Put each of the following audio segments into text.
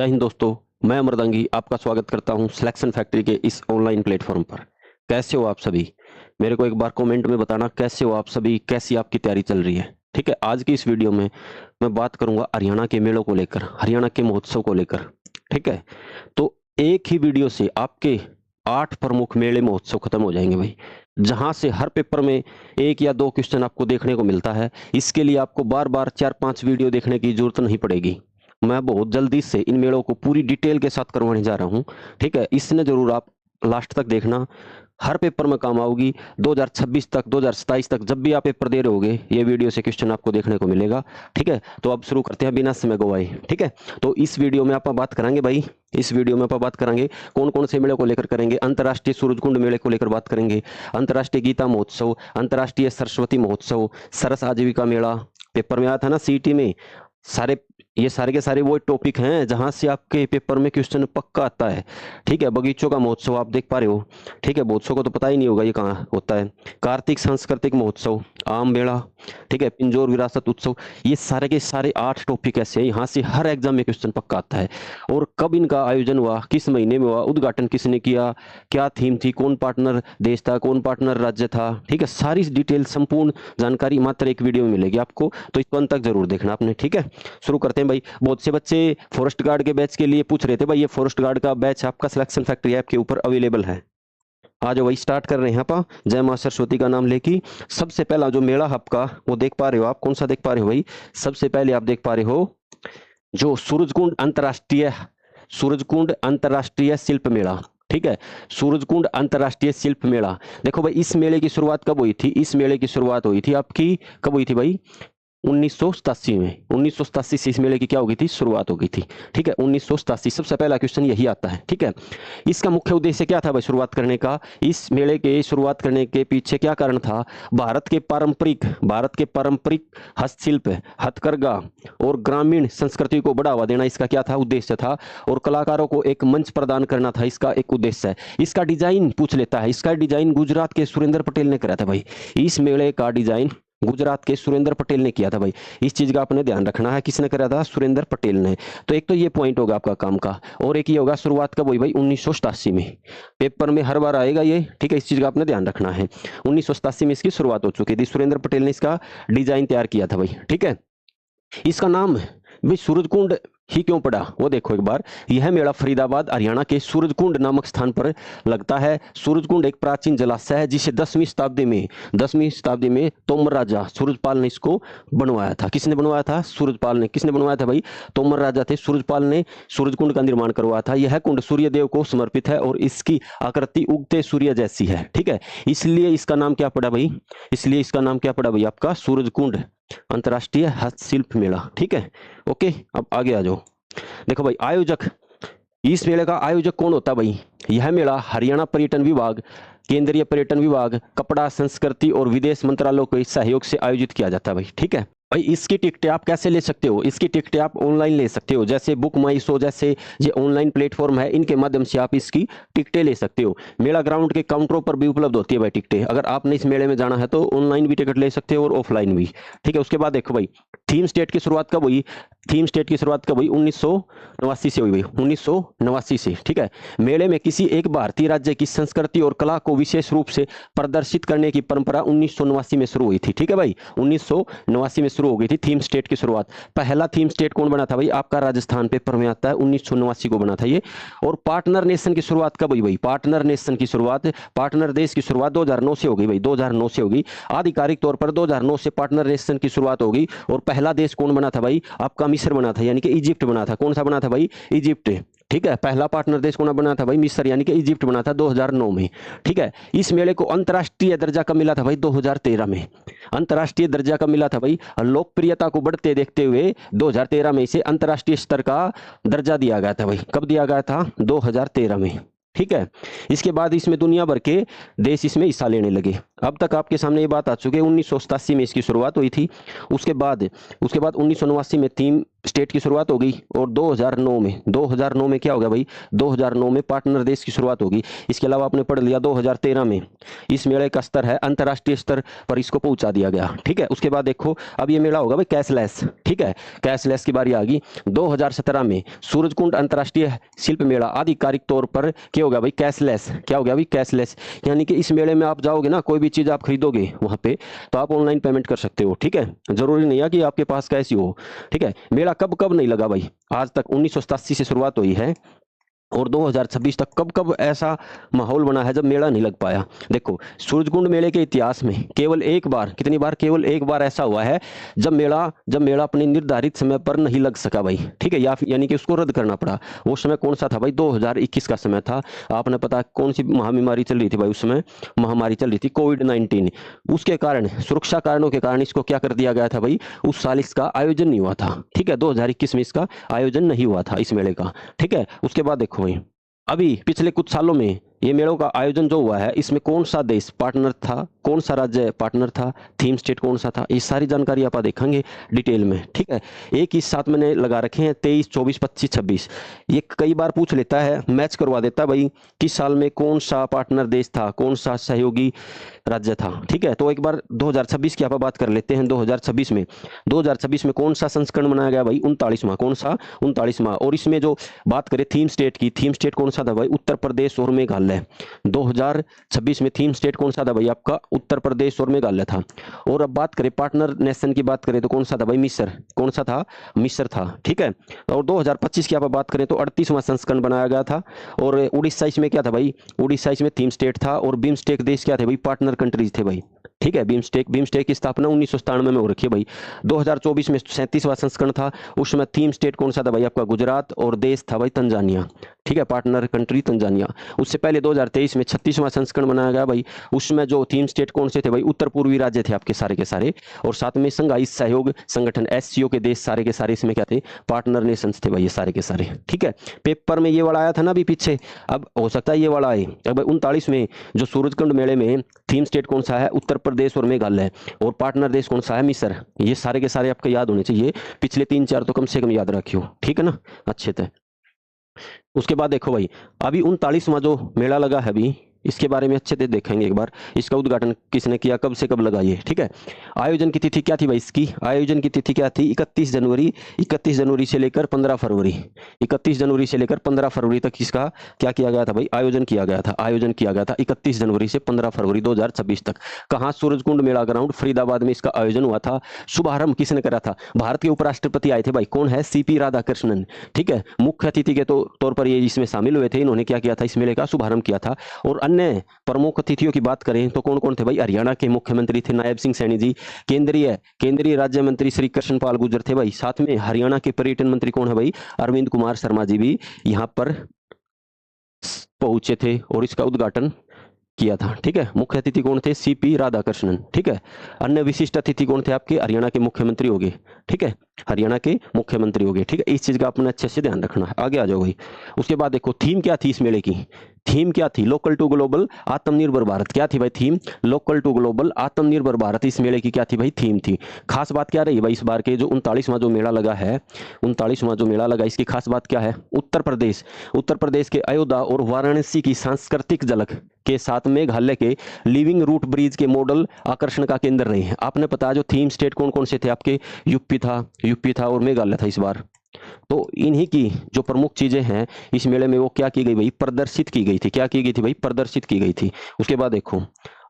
जय हिंद दोस्तों, मैं मृदंगी आपका स्वागत करता हूं सिलेक्शन फैक्ट्री के इस ऑनलाइन प्लेटफॉर्म पर। कैसे हो आप सभी? मेरे को एक बार कमेंट में बताना कैसे हो आप सभी, कैसी आपकी तैयारी चल रही है। ठीक है, आज की इस वीडियो में मैं बात करूंगा हरियाणा के मेलों को लेकर, हरियाणा के महोत्सव को लेकर। ठीक है, तो एक ही वीडियो से आपके 8 प्रमुख मेले महोत्सव खत्म हो जाएंगे भाई, जहां से हर पेपर में 1 या 2 क्वेश्चन आपको देखने को मिलता है। इसके लिए आपको बार बार 4-5 वीडियो देखने की जरूरत नहीं पड़ेगी। मैं बहुत जल्दी से इन मेलों को पूरी डिटेल के साथ करवाने जा रहा हूं। ठीक है, इसने जरूर आप लास्ट तक देखना, हर पेपर में काम आऊगी। 2026 तक, 2027 तक जब भी आप पेपर दे रहे होगे, ये वीडियो से क्वेश्चन आपको देखने को मिलेगा। ठीक है, तो अब शुरू करते हैं बिना समय गवाए। ठीक है, तो इस वीडियो में आप बात करेंगे भाई, इस वीडियो में आप बात करेंगे कौन कौन से मेले को लेकर करेंगे। अंतर्राष्ट्रीय सूरजकुंड मेले को लेकर बात करेंगे, अंतर्राष्ट्रीय गीता महोत्सव, अंतर्राष्ट्रीय सरस्वती महोत्सव, सरस आजीविका मेला। पेपर में आया था ना सीईटी में, ये सारे के सारे वो टॉपिक हैं जहां से आपके पेपर में क्वेश्चन पक्का आता है। ठीक है, बगीचों का महोत्सव आप देख पा रहे हो। ठीक है, महोत्सव को तो पता ही नहीं होगा ये कहाँ होता है। कार्तिक सांस्कृतिक महोत्सव, आम मेला, ठीक है, पिंजौर विरासत उत्सव। ये सारे के सारे 8 टॉपिक ऐसे हैं, यहाँ से हर एग्जाम में क्वेश्चन पक्का आता है। और कब इनका आयोजन हुआ, किस महीने में हुआ, उद्घाटन किसने किया, क्या थीम थी, कौन पार्टनर देश था, कौन पार्टनर राज्य था। ठीक है, सारी डिटेल संपूर्ण जानकारी मात्र एक वीडियो में मिलेगी आपको, तो इस अंत तक जरूर देखना आपने। ठीक है, शुरू करते हैं भाई। बहुत से बच्चे फॉरेस्ट गार्ड के बैच के लिए पूछ रहे थे भाई, ये फॉरेस्ट गार्ड का बैच आपका सिलेक्शन फैक्ट्री ऐप के ऊपर अवेलेबल है। आज वही स्टार्ट कर रहे हैं आप, जय मां सरस्वती का नाम लेके। सबसे पहला जो मेला आपका वो देख पा रहे हो आप, कौन सा देख पा रहे हो भाई? सबसे पहले आप देख पा रहे हो जो सूरजकुंड अंतरराष्ट्रीय शिल्प मेला। ठीक है, सूरजकुंड अंतरराष्ट्रीय शिल्प मेला। देखो भाई, इस मेले की शुरुआत कब हुई थी? इस मेले की शुरुआत हुई थी आपकी, कब हुई थी भाई? 1987 में। 1987 से इस मेले की क्या हो गई थी? शुरुआत हो गई थी। ठीक है, 1987। सबसे पहला क्वेश्चन यही आता है। ठीक है, इसका मुख्य उद्देश्य क्या था भाई शुरुआत करने का? इस मेले के शुरुआत करने के पीछे क्या कारण था? भारत के पारंपरिक हस्तशिल्प, हथकरघा और ग्रामीण संस्कृति को बढ़ावा देना इसका क्या था? उद्देश्य था। और कलाकारों को एक मंच प्रदान करना था, इसका एक उद्देश्य है। इसका डिजाइन पूछ लेता है, इसका डिजाइन गुजरात के सुरेंद्र पटेल ने करा था भाई। इस मेले का डिजाइन गुजरात के सुरेंद्र पटेल ने किया था भाई। इस चीज का आपने ध्यान रखना है, किसने करा था? सुरेंद्र पटेल ने। तो एक तो ये पॉइंट होगा आपका काम का, और एक ये होगा शुरुआत कब हुई भाई? 1987 में। पेपर में हर बार आएगा ये। ठीक है, इस चीज का आपने ध्यान रखना है। 1987 में इसकी शुरुआत हो चुकी थी, सुरेंद्र पटेल ने इसका डिजाइन तैयार किया था भाई। ठीक है, इसका नाम भाई सूरजकुंड ही क्यों पड़ा वो देखो एक बार। यह मेला फरीदाबाद हरियाणा के सूरजकुंड नामक स्थान पर लगता है। सूरजकुंड एक प्राचीन जलाशय है जिसे 10वीं शताब्दी में तोमर राजा सूरजपाल ने इसको बनवाया था। किसने बनवाया था? सूरजपाल ने। किसने बनवाया था भाई? तोमर राजा थे, सूरजपाल ने सूरजकुंड का निर्माण करवाया था। यह कुंड सूर्यदेव को समर्पित है और इसकी आकृति उगते सूर्य जैसी है। ठीक है, इसलिए इसका नाम क्या पड़ा भाई? इसलिए इसका नाम क्या पड़ा भाई आपका? सूरजकुंड अंतरराष्ट्रीय हस्तशिल्प मेला। ठीक है, ओके, अब आगे आ जाओ। देखो भाई, आयोजक, इस मेले का आयोजक कौन होता है भाई? यह मेला हरियाणा पर्यटन विभाग, केंद्रीय पर्यटन विभाग, कपड़ा, संस्कृति और विदेश मंत्रालय के सहयोग से आयोजित किया जाता है भाई। ठीक है भाई, इसकी टिकटें आप कैसे ले सकते हो? इसकी टिकटें आप ऑनलाइन ले सकते हो, जैसे बुक माई शो जैसे ये ऑनलाइन प्लेटफॉर्म है, इनके माध्यम से आप इसकी टिकटें ले सकते हो। मेला ग्राउंड के काउंटरों पर भी उपलब्ध होती है भाई टिकटें। अगर आपने इस मेले में जाना है तो ऑनलाइन भी टिकट ले सकते हो और ऑफलाइन भी। ठीक है, उसके बाद देखो भाई, थीम स्टेट की शुरुआत कब हुई? 1989 से हुई भाई, 1989 से। ठीक है, मेले में किसी एक भारतीय राज्य की संस्कृति और कला को विशेष रूप से प्रदर्शित करने की परंपरा 1989 में शुरू हुई थी। ठीक है भाई, 1989 में शुरू हो गई थी थीम स्टेट की शुरुआत। पहला थीम स्टेट कौन बना था भाई? आपका राजस्थान पेपर में आता है, 1989 को बना था ये। और पार्टनर नेशन की शुरुआत कब हुई भाई? पार्टनर नेशन की शुरुआत, पार्टनर देश की शुरुआत 2009 से हो गई भाई, 2009 से होगी। आधिकारिक तौर पर 2009 से पार्टनर नेशन की शुरुआत होगी। और पहला देश कौन बना था भाई? आपका मिस्र बना था, यानी कि इजिप्ट बना था। कौन सा बना था भाई? इजिप्ट। ठीक है, पहला पार्टनर देश कौन बना था भाई? मिस्र, यानी कि इजिप्ट बना था 2009 में। ठीक है, इस मेले को अंतर्राष्ट्रीय दर्जा कब मिला था भाई? 2013 में। अंतर्राष्ट्रीय दर्जा कब मिला था भाई? लोकप्रियता को बढ़ते देखते हुए 2013 में इसे अंतर्राष्ट्रीय स्तर का दर्जा दिया गया था भाई। कब दिया गया था? 2013 में। ठीक है, इसके बाद इसमें दुनिया भर के देश इसमें हिस्सा लेने लगे। अब तक आपके सामने ये बात आ चुकी है 1987 में इसकी शुरुआत हुई थी। उसके बाद 1989 में थीम स्टेट की शुरुआत हो गई और 2009 में क्या हो गया भाई, 2009 में पार्टनर देश की शुरुआत होगी। इसके अलावा आपने पढ़ लिया 2013 में इस मेले का स्तर है अंतर्राष्ट्रीय स्तर पर इसको पहुंचा दिया गया, ठीक है। उसके बाद देखो अब ये मेला होगा भाई कैशलेस, ठीक है, कैशलेस की बारी आ गई। 2017 में सूरजकुंड अंतर्राष्ट्रीय शिल्प मेला आधिकारिक तौर पर क्या हो गया भाई, कैशलेस। क्या हो गया भाई, कैशलेस। यानी कि इस मेले में आप जाओगे ना, कोई भी चीज आप खरीदोगे वहां पे तो आप ऑनलाइन पेमेंट कर सकते हो, ठीक है। जरूरी नहीं है कि आपके पास कैश हो, ठीक है। मेला कब कब नहीं लगा भाई, आज तक 1987 से शुरुआत हुई है और 2026 तक कब कब ऐसा माहौल बना है जब मेला नहीं लग पाया। देखो सूरजकुंड मेले के इतिहास में केवल एक बार, कितनी बार, केवल एक बार ऐसा हुआ है जब मेला अपने निर्धारित समय पर नहीं लग सका भाई, ठीक है, यानी कि उसको रद्द करना पड़ा। वो समय कौन सा था भाई, 2021 का समय था। आपने पता कौन सी महामारी चल रही थी भाई, उस समय महामारी चल रही थी कोविड-19। उसके कारण, सुरक्षा कारणों के कारण इसको क्या कर दिया गया था भाई, उस साल इसका आयोजन नहीं हुआ था, ठीक है। 2021 में इसका आयोजन नहीं हुआ था इस मेले का, ठीक है। उसके बाद देखो भाई अभी पिछले कुछ सालों में ये मेलों का आयोजन जो हुआ है इसमें कौन सा देश पार्टनर था, कौन सा राज्य पार्टनर था, थीम स्टेट कौन सा था, ये सारी जानकारी आप देखेंगे डिटेल में, ठीक है। एक ही साथ मैंने लगा रखे हैं 23, 24, 25, 26। ये कई बार पूछ लेता है, मैच करवा देता है भाई किस साल में कौन सा पार्टनर देश था, कौन सा सहयोगी राज्य था, ठीक है। तो एक बार 2026 की आप बात कर लेते हैं। 2026 में कौन सा संस्करण बनाया गया भाई, 39वां। कौन सा, 39वां। और इसमें जो बात करें थीम स्टेट की, थीम स्टेट कौन सा था भाई, उत्तर प्रदेश और मेघालय। 2026 में थीम स्टेट कौन सा था भाई आपका, उत्तर प्रदेश और मेघालय था। और अब बात करें पार्टनर नेशन की बात करें तो कौन सा था भाई, मिस्र। कौन सा था, मिस्र था, ठीक है। और 2025 की आप बात करें तो 38वां संस्करण बनाया गया था। और उड़ीसा इसमें क्या था भाई, उड़ीसा इसमें थीम स्टेट था। और बिम्स्टेक देश क्या थे भाई, पार्टनर कंट्रीज थे भाई, ठीक है। बिम्स्टेक की स्थापना 1997 में हो रखी है भाई। 2024 में 37वां संस्करण था, उसमें थीम स्टेट कौन सा था भाई आपका, गुजरात। और देश था भाई तंजानिया, ठीक है, पार्टनर कंट्री तंजानिया। उससे पहले 2023 में 36वां संस्करण बनाया गया भाई। उसमें जो थीम स्टेट कौन से थे भाई, उत्तर पूर्वी राज्य थे आपके सारे के सारे। और साथ में संघाई सहयोग संगठन SCO के देश सारे के सारे इसमें क्या थे, पार्टनर नेशंस थे भाई ये सारे के सारे, ठीक है। पेपर में ये वाला आया था ना अभी पीछे, अब हो सकता है ये वाला आए। अब 39 में जो सूरजकुंड मेले में थीम स्टेट कौन सा है, उत्तर प्रदेश और मेघालय। और पार्टनर देश कौन सा है, मिस्र। ये सारे के सारे आपको याद होने चाहिए, पिछले 3-4 तो कम से कम याद रखियो, ठीक है ना, अच्छे से। उसके बाद देखो भाई अभी 39वां जो मेला लगा है अभी, इसके बारे में अच्छे से देखेंगे एक बार। इसका उद्घाटन किसने किया, कब से कब लगा ये, ठीक है। आयोजन की तिथि क्या थी भाई इसकी, आयोजन की तिथि क्या थी, 31 जनवरी से लेकर 15 फरवरी। 31 जनवरी से लेकर 15 फरवरी तक इसका क्या किया गया था भाई, आयोजन किया गया था। 31 जनवरी से 15 फरवरी 2026 तक। कहाँ, सूरजकुंड मेला ग्राउंड फरीदाबाद में इसका आयोजन हुआ था। शुभारंभ किसने करा था, भारत के उपराष्ट्रपति आए थे भाई, कौन है, CP राधाकृष्णन, ठीक है। मुख्य अतिथि के तौर पर ये इसमें शामिल हुए थे, इन्होंने क्या किया था, इस मेले का शुभारंभ किया था। और अन्य प्रमुख अतिथियों की बात करें तो कौन कौन थे भाई, हरियाणा के मुख्यमंत्री थे नायब सिंह सैनी जी, केंद्रीय राज्य मंत्री श्री कृष्णपाल गुर्जर थे भाई। साथ में हरियाणा के पर्यटन मंत्री कौन है भाई, अरविंद कुमार शर्मा जी भी यहाँ पर पहुंचे थे और इसका उद्घाटन किया था, ठीक है। मुख्य अतिथि कौन थे, CP राधाकृष्णन, ठीक है। अन्य विशिष्ट अतिथि कौन थे आपके, हरियाणा के मुख्यमंत्री हो गए, ठीक है, हरियाणा के मुख्यमंत्री हो गए, ठीक है। इस चीज का अपने अच्छे से ध्यान रखना है। आगे आ जाओ भाई। उसके बाद देखो थीम क्या थी इस मेले की, थीम क्या थी, लोकल टू ग्लोबल आत्मनिर्भर भारत। क्या थी भाई थीम, लोकल टू ग्लोबल आत्मनिर्भर भारत। इस मेले की क्या थी भाई, थीम थी। खास बात क्या रही भाई इस बार के जो 39वां जो मेला लगा है, 39वां जो मेला लगा, इसकी खास बात क्या है, उत्तर प्रदेश के अयोध्या और वाराणसी की सांस्कृतिक झलक के साथ मेघालय के लिविंग रूट ब्रिज के मॉडल आकर्षण का केंद्र रहे हैं। आपने पता जो थीम स्टेट कौन कौन से थे आपके, यूपी था और मेघालय था इस बार। तो इन्हीं की जो प्रमुख चीजें हैं इस मेले में वो क्या की गई भाई, प्रदर्शित की गई थी। क्या की गई थी भाई, प्रदर्शित की गई थी। उसके बाद देखो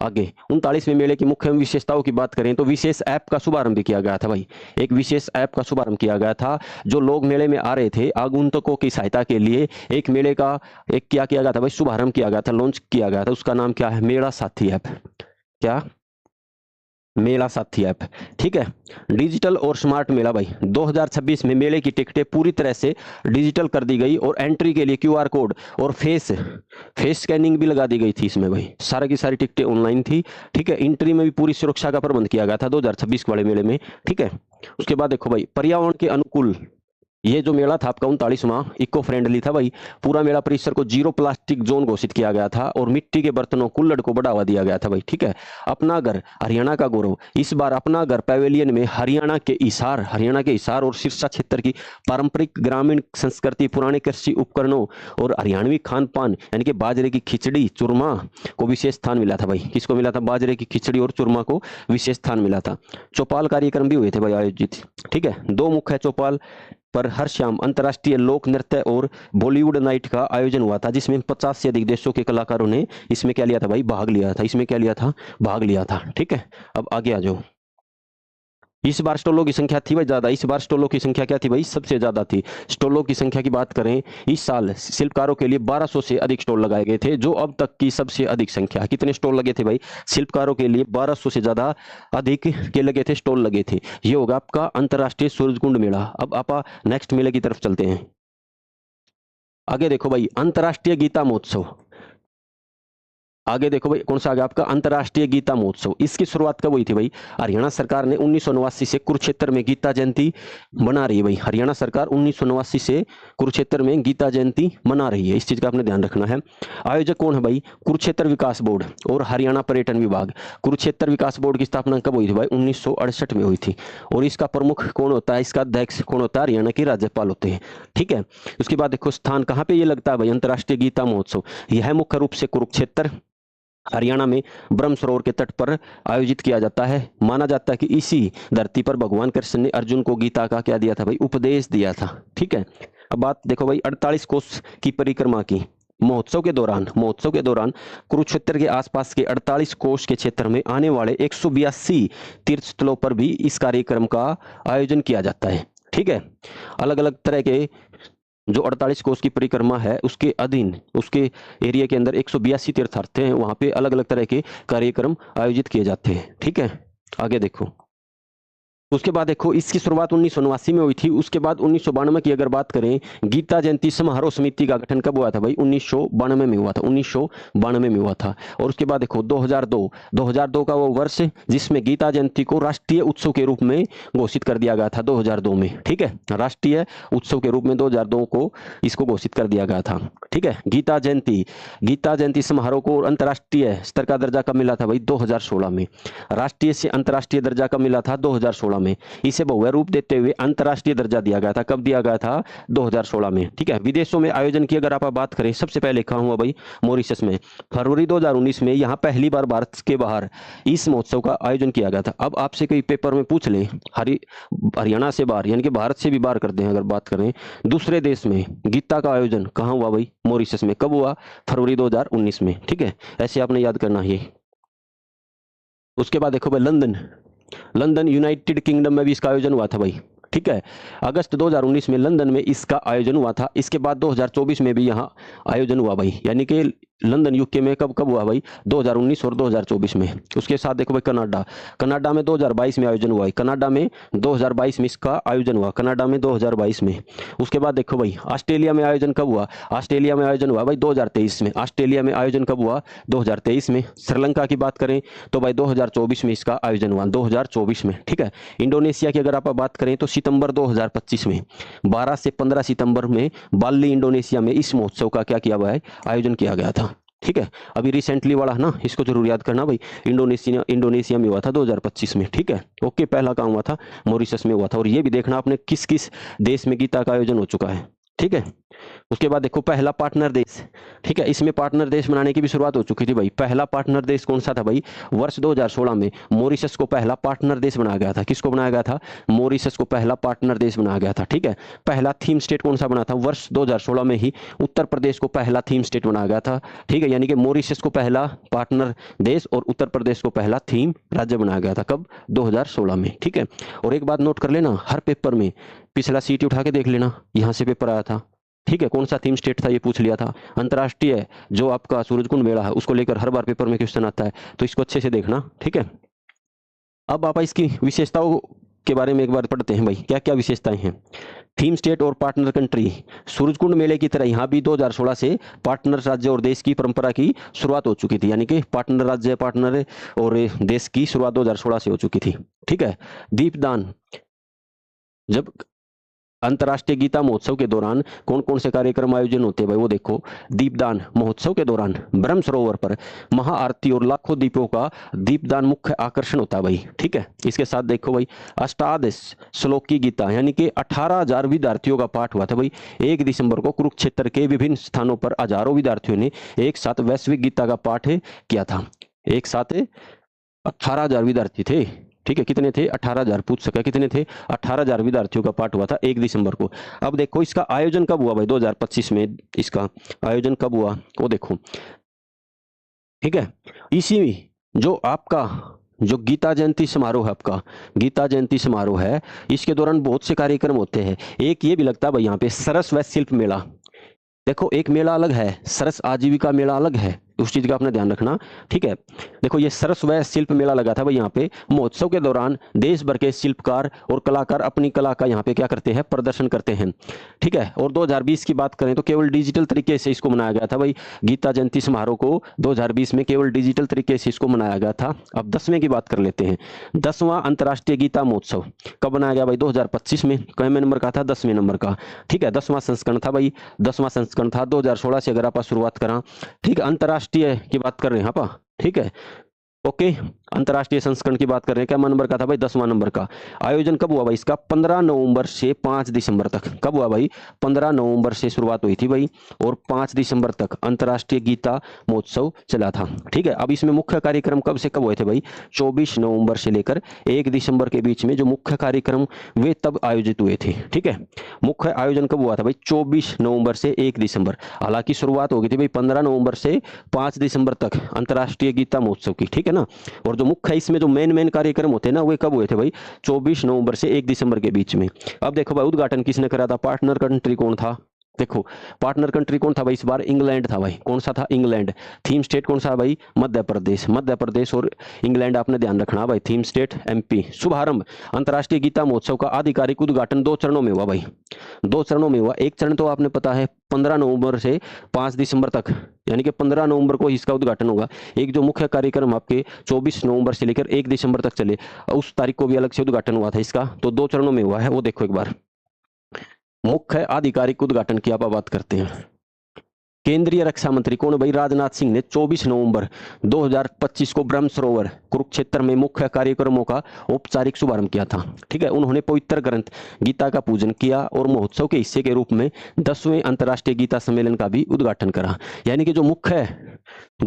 आगे 39वें मेले की मुख्य विशेषताओं की बात करें तो विशेष ऐप का शुभारंभ किया गया था भाई। एक विशेष ऐप का शुभारंभ किया गया था। जो लोग मेले में आ रहे थे आगंतुकों की सहायता के लिए एक मेले का एक क्या किया गया था भाई, शुभारंभ किया गया था, लॉन्च किया गया था। उसका नाम क्या है, मेरा साथी ऐप। क्या, मेला साथी ऐप, ठीक है। डिजिटल और स्मार्ट मेला भाई 2026 में मेले की टिकटें पूरी तरह से डिजिटल कर दी गई और एंट्री के लिए QR कोड और फेस स्कैनिंग भी लगा दी गई थी इसमें भाई। सारा की सारी टिकटें ऑनलाइन थी, ठीक है। एंट्री में भी पूरी सुरक्षा का प्रबंध किया गया था 2026 वाले मेले में, ठीक है। उसके बाद देखो भाई पर्यावरण के अनुकूल ये जो मेला था आपका 39वां इको फ्रेंडली था भाई। पूरा मेला परिसर को जीरो प्लास्टिक जोन घोषित किया गया था और मिट्टी के बर्तनों कुल्हड़ को बढ़ावा दिया गया था भाई। ठीक है, अपना घर हरियाणा का गौरव, इस बार अपना घर पैवेलियन में हरियाणा के हिसार और सिरसा क्षेत्र की पारंपरिक ग्रामीण संस्कृति, पुराने कृषि उपकरणों और हरियाणवी खान पान यानी कि बाजरे की खिचड़ी चूरमा को विशेष स्थान मिला था भाई। किसको मिला था? बाजरे की खिचड़ी और चूरमा को विशेष स्थान मिला था। चौपाल कार्यक्रम भी हुए थे भाई आयोजित। ठीक है, 2 मुख्य चौपाल पर हर शाम अंतर्राष्ट्रीय लोक नृत्य और बॉलीवुड नाइट का आयोजन हुआ था, जिसमें 50 से अधिक देशों के कलाकारों ने इसमें क्या लिया था भाई? भाग लिया था। इसमें क्या लिया था? भाग लिया था। ठीक है, अब आगे आ जाओ। इस बार स्टॉलों की संख्या थी भाई ज्यादा। इस बार स्टॉलों की संख्या क्या थी भाई? सबसे ज्यादा थी। स्टॉलों की संख्या की बात करें, इस साल शिल्पकारों के लिए 1200 से अधिक स्टॉल लगाए गए थे, जो अब तक की सबसे अधिक संख्या। कितने स्टॉल लगे थे भाई? शिल्पकारों के लिए 1200 से ज्यादा अधिक के लगे थे, स्टॉल लगे थे। ये होगा आपका अंतर्राष्ट्रीय सूरजकुंड मेला। अब आप नेक्स्ट मेले की तरफ चलते हैं। आगे देखो भाई, अंतर्राष्ट्रीय गीता महोत्सव। आगे देखो भाई, कौन सा आ गया आपका? अंतर्राष्ट्रीय गीता महोत्सव। इसकी शुरुआत कब हुई थी भाई? हरियाणा सरकार ने 1989 से कुरुक्षेत्र में गीता जयंती मना रही है भाई। हरियाणा सरकार 1989 से कुरुक्षेत्र में गीता जयंती मना रही है, इस चीज का आपने ध्यान रखना है। आयोजक कौन है भाई? कुरुक्षेत्र विकास बोर्ड और हरियाणा पर्यटन विभाग। कुरुक्षेत्र विकास बोर्ड की स्थापना कब हुई थी भाई? 1968 में हुई थी। और इसका प्रमुख कौन होता है? इसका अध्यक्ष कौन होता है? हरियाणा के राज्यपाल होते हैं। ठीक है, उसके बाद देखो स्थान कहाँ पे ये लगता है भाई? अंतर्राष्ट्रीय गीता महोत्सव यह मुख्य रूप से कुरुक्षेत्र हरियाणा में ब्रह्म सरोवर के तट पर आयोजित किया जाता है। माना जाता है कि इसी धरती पर भगवान कृष्ण ने अर्जुन को गीता का क्या दिया था भाई? उपदेश दिया था। ठीक है, अब बात देखो भाई 48 कोस की परिक्रमा की। महोत्सव के दौरान कुरुक्षेत्र के आसपास के 48 कोस के क्षेत्र में आने वाले 182 तीर्थ स्थलों पर भी इस कार्यक्रम का आयोजन किया जाता है। ठीक है, अलग अलग तरह के जो 48 कोस की परिक्रमा है उसके अधीन, उसके एरिया के अंदर 182 तीर्थार्थ हैं, वहां पे अलग अलग तरह के कार्यक्रम आयोजित किए जाते हैं। ठीक है, आगे देखो। उसके बाद देखो, इसकी शुरुआत 1989 में हुई थी। उसके बाद 1992 की अगर बात करें, गीता जयंती समारोह समिति का गठन कब हुआ था भाई? 1992 में हुआ था। 1992 में हुआ था। और उसके बाद देखो 2002 का वो वर्ष जिसमें गीता जयंती को राष्ट्रीय उत्सव के रूप में घोषित कर दिया गया था 2002 में। ठीक है, राष्ट्रीय उत्सव के रूप में 2002 को इसको घोषित कर दिया गया था। ठीक है, गीता जयंती समारोह को अंतर्राष्ट्रीय स्तर का दर्जा कब मिला था भाई? 2016 में। राष्ट्रीय से अंतर्राष्ट्रीय दर्जा कब मिला था? 2016 में। इसे बहु रूप देते हुए अंतर्राष्ट्रीय दर्जा दिया गया था। कब दिया गया था? 2016 में। ठीक है, विदेशों में आयोजन की अगर आप बात करें, सबसे पहले कहाँ हुआ भाई? मॉरिशस में। फरवरी 2019 में यहाँ पहली बार भारत के बाहर इस महोत्सव का आयोजन किया गया था। अब आपसे कोई पेपर में पूछ ले, हरियाणा से बाहर यानी कि भारत से भी बाहर कर दें अगर बात करें, दूसरे देश में गीता का आयोजन कहाँ हुआ भाई? मॉरिशस में। कब हुआ? फरवरी 2019 में। ठीक है, ऐसे आपने याद करना है। उसके बाद देखो भाई लंदन यूनाइटेड किंगडम में भी इसका आयोजन हुआ था भाई। ठीक है, अगस्त 2019 में लंदन में इसका आयोजन हुआ था। इसके बाद 2024 में भी यहाँ आयोजन हुआ भाई, यानी कि लंदन यूके में कब हुआ भाई? 2019 और 2024 में। उसके साथ देखो भाई कनाडा में 2022 में आयोजन हुआ है। कनाडा में 2022 में इसका आयोजन हुआ, कनाडा में 2022 में। उसके बाद देखो भाई ऑस्ट्रेलिया में आयोजन कब हुआ? ऑस्ट्रेलिया में आयोजन हुआ भाई 2023 में। ऑस्ट्रेलिया में आयोजन कब हुआ? 2023 में। श्रीलंका की बात करें तो भाई 2024 में इसका आयोजन हुआ, 2024 में। ठीक है, इंडोनेशिया की अगर आप बात करें तो सितंबर 2025 में, 12 से 15 सितंबर में बाली इंडोनेशिया में इस महोत्सव का क्या किया हुआ है? आयोजन किया गया था। ठीक है, अभी रिसेंटली वाला ना, इसको जरूर याद करना भाई। इंडोनेशिया में हुआ था 2025 में। ठीक है, ओके, पहला काम हुआ था मॉरिशस में हुआ था। और ये भी देखना आपने किस किस देश में गीता का आयोजन हो चुका है। ठीक है, उसके बाद देखो पहला पार्टनर देश। ठीक है, इसमें पार्टनर देश बनाने की भी शुरुआत हो चुकी थी भाई। पहला पार्टनर देश कौन सा था भाई? वर्ष 2016 में मॉरिशस को पहला पार्टनर देश बनाया गया था। किसको बनाया गया था? मॉरिशस को पहला पार्टनर देश बनाया गया था। ठीक है, पहला थीम स्टेट कौन सा बना था? वर्ष 2016 में ही उत्तर प्रदेश को पहला थीम स्टेट बनाया गया था। ठीक है, यानी कि मॉरिशस को पहला पार्टनर देश और उत्तर प्रदेश को पहला थीम राज्य बनाया गया था। कब? 2016 में। ठीक है, और एक बात नोट कर लेना, हर पेपर में पिछला सीट उठा के देख लेना, यहां से पेपर आया था। ठीक है, कौन सा थीम स्टेट था ये पूछ लिया था। अंतर्राष्ट्रीय जो आपका सूरजकुंड मेला है उसको लेकर हर बार पेपर में क्वेश्चन आता है, तो इसको अच्छे से देखना। ठीक है, अब आप इसकी विशेषताओं के बारे में एक बार पढ़ते हैं भाई, क्या क्या विशेषताएं हैं। थीम स्टेट और पार्टनर कंट्री। सूरजकुंड मेले की तरह यहाँ भी 2016 से पार्टनर राज्य और देश की परंपरा की शुरुआत हो चुकी थी, यानी कि पार्टनर राज्य, पार्टनर और देश की शुरुआत 2016 से हो चुकी थी। ठीक है, दीपदान। जब अंतर्राष्ट्रीय गीता महोत्सव के दौरान कौन कौन से कार्यक्रम आयोजन होते हैं भाई, वो देखो। दीपदान महोत्सव के दौरान ब्रह्म सरोवर पर महाआरती और लाखों दीपों का दीपदान मुख्य आकर्षण होता है भाई, ठीक है। इसके साथ देखो भाई, अष्टादश श्लोक की गीता यानी कि 18,000 विद्यार्थियों का पाठ हुआ था भाई 1 दिसंबर को कुरुक्षेत्र के विभिन्न स्थानों पर हजारों विद्यार्थियों ने एक साथ वैश्विक गीता का पाठ किया था। एक साथ 18,000 विद्यार्थी थे, ठीक है। कितने थे? 18,000। पूछ सका कितने थे? 18,000 विद्यार्थियों का पाठ हुआ था 1 दिसंबर को। अब देखो इसका आयोजन कब हुआ भाई, 2025 में इसका आयोजन कब हुआ वो देखो, ठीक है। इसी जो आपका जो गीता जयंती समारोह है, आपका गीता जयंती समारोह है, इसके दौरान बहुत से कार्यक्रम होते हैं। एक ये भी लगता है भाई यहाँ पे सरस व शिल्प मेला। देखो एक मेला अलग है, सरस आजीविका मेला अलग है, उस चीज का आपने ध्यान रखना, ठीक है। देखो ये सरस व शिल्प मेला लगा था भाई यहाँ पे। महोत्सव के दौरान देश भर के शिल्पकार और कलाकार अपनी कला का यहाँ पे क्या करते हैं, प्रदर्शन करते हैं, ठीक है। और 2020 की बात करें तो केवल डिजिटल तरीके से इसको मनाया गया था भाई। गीता जयंती समारोह को 2020 में केवल डिजिटल तरीके से इसको मनाया गया था। अब 10वें की बात कर लेते हैं। 10वां अंतर्राष्ट्रीय गीता महोत्सव कब बनाया गया भाई, 2025 में। कौन नंबर का था? 10वें नंबर का, ठीक है। 10वां संस्करण था भाई, 10वां संस्करण था 2016 से अगर आप शुरुआत करा, ठीक है। अंतर्राष्ट्रीय की बात कर रहे हैं आप, ठीक है, ओके। अंतर्राष्ट्रीय संस्करण की बात कर रहे हैं, क्या नंबर का था भाई? 10वां नंबर का। आयोजन कब हुआ भाई इसका? 15 नवंबर से 5 दिसंबर तक। कब हुआ भाई? 15 नवंबर से शुरुआत हुई थी भाई और 5 दिसंबर तक अंतर्राष्ट्रीय गीता महोत्सव चला था, ठीक है। अब इसमें मुख्य कार्यक्रम कब से कब हुए थे भाई? 24 नवंबर से लेकर 1 दिसंबर के बीच में जो मुख्य कार्यक्रम वे तब आयोजित हुए थे, ठीक है। मुख्य आयोजन कब हुआ था भाई? 24 नवंबर से 1 दिसंबर। हालांकि शुरुआत हो गई थी भाई 15 नवंबर से 5 दिसंबर तक अंतर्राष्ट्रीय गीता महोत्सव की, ठीक है ना। और जो मुख्य इसमें जो मेन कार्यक्रम होते हैं ना, वे कब हुए थे भाई? 24 नवंबर से 1 दिसंबर के बीच में। अब देखो भाई उद्घाटन किसने करा था? पार्टनर कंट्री कौन था? देखो पार्टनर कंट्री कौन था भाई इस बार? इंग्लैंड था भाई। कौन सा था? इंग्लैंड। थीम स्टेट कौन सा भाई? मध्य प्रदेश। मध्य प्रदेश और इंग्लैंड आपने ध्यान रखना भाई। Theme state MP. शुभारंभ अंतर्राष्ट्रीय गीता महोत्सव का आधिकारिक उद्घाटन 2 चरणों में हुआ भाई, 2 चरणों में हुआ। एक चरण तो आपने पता है 15 नवंबर से 5 दिसंबर तक, यानी कि 15 नवंबर को इसका उद्घाटन होगा। एक जो मुख्य कार्यक्रम आपके 24 नवंबर से लेकर 1 दिसंबर तक चले, उस तारीख को भी अलग से उद्घाटन हुआ था इसका। तो 2 चरणों में हुआ है, वो देखो एक बार। मुख्य आधिकारिक उद्घाटन की आप बात करते हैं। केंद्रीय रक्षा मंत्री कौन भाई? राजनाथ सिंह ने 24 नवंबर 2025 को ब्रह्म सरोवर कुरुक्षेत्र में मुख्य कार्यक्रमों का औपचारिक शुभारंभ किया था, ठीक है। उन्होंने पवित्र ग्रंथ गीता का पूजन किया और महोत्सव के हिस्से के रूप में 10वें अंतर्राष्ट्रीय गीता सम्मेलन का भी उद्घाटन करा। यानी कि जो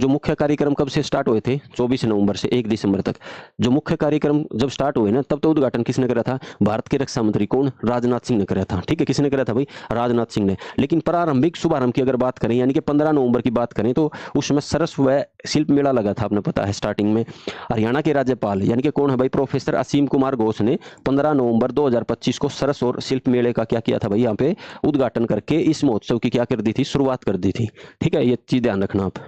मुख्य कार्यक्रम कब से स्टार्ट हुए थे? 24 नवंबर से 1 दिसंबर तक। जो मुख्य कार्यक्रम जब स्टार्ट हुए ना, तब तो उद्घाटन किसने करा था? भारत के रक्षा मंत्री कौन? राजनाथ सिंह ने करा था, ठीक है। किसने करा था भाई? राजनाथ सिंह ने। लेकिन प्रारंभिक शुभारंभ की अगर बात करें, यानी कि 15 नवंबर की बात करें, तो उसमें सरस व शिल्प मेला लगा था, आपने पता है स्टार्टिंग में। हरियाणा के राज्यपाल यानी कि कौन है भाई? प्रोफेसर असीम कुमार घोष ने 15 नवंबर 2025 को सरस और शिल्प मेले का क्या किया था भाई? यहाँ पे उद्घाटन करके इस महोत्सव की क्या कर दी थी? शुरुआत कर दी थी, ठीक है। ये चीज ध्यान रखना आप।